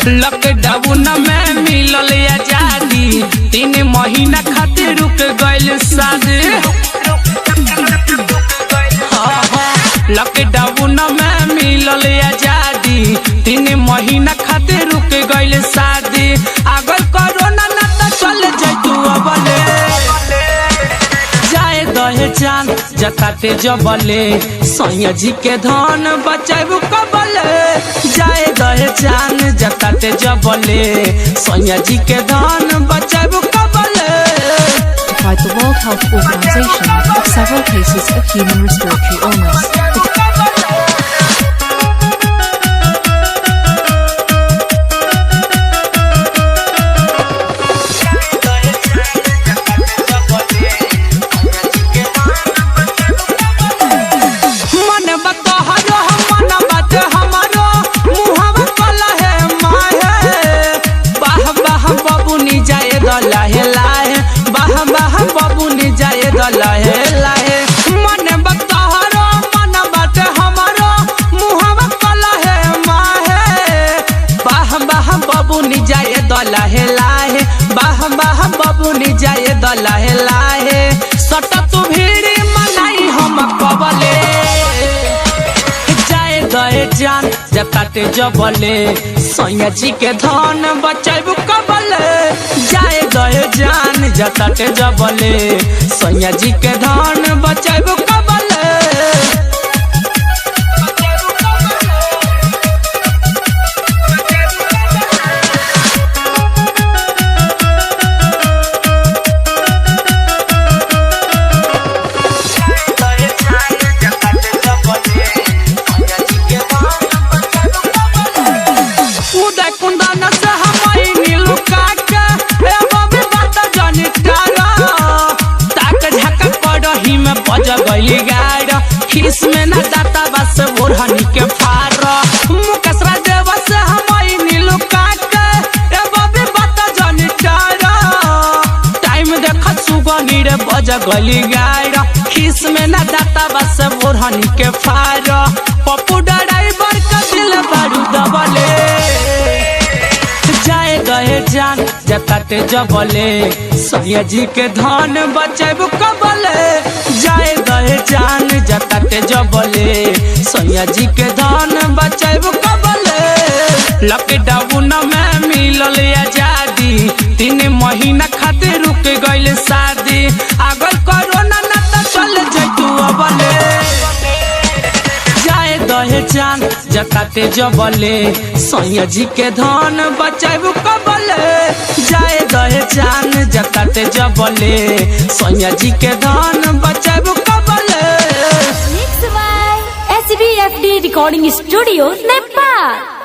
Lockdown में मिलल आजादी 3 महीना खातिर रुक गइल शादी। लॉकडाउन में मिलल आजादी 3 महीना खातिर रुक गइल शादी। अगर कोरोना न त चल जैतू अबले जाए दहे जान जताते जबले सैया जी के धन बचाबू कबले। जाए दहे जान जताते जबले सैया जी के धन बचाबू कबले। By the World Health Organization of several cases of human respiratory illness. लहे लहे मन बतहरो मन बात हमारो मुहवा कलहे माहे। बाह बाह बबुनी जाए दलहे लाहे बाह बाह बबुनी जाए दलहे लाहे। सट तू भीड़ी मनाई हम कबले जाए दहे जान जताते जबले सैया जी के धन बचाबू कबले। जाए दहे जान जताते जबले सैया जी के धन बचाबू कबले। उदय कुंदन से हमारी नीलू काके बज गइली गाड़ खीस में न दाता बस ओढ़नी के फार। मुकसरा देव से हमारी नीलू काके ए बबी बता जानी टारा। टाइम देख सुगनी रे बज गइली गाड़ खीस में न दाता बस ओढ़नी के फार। पप्पू ड्राइवर का दिल बारू दबले जाए गए जान जताते जबले सैया जी के धन बचाबू कबले। जाए गए जान जताते जबले सैया जी के धन बचाबू कबले। लॉकडाउन में मिलल आजादी 3 महीना खातिर रुक गइल शादी। अगर कोरोना न त चल जैतू अबले जाए दहे जान जताते जबले सैया जी के धन बचाबू कबले। जाए दहे जान जताते जबले सैया जी के धन बचाबू कबले। Mixed by SBFD Recording Studio, Nepal.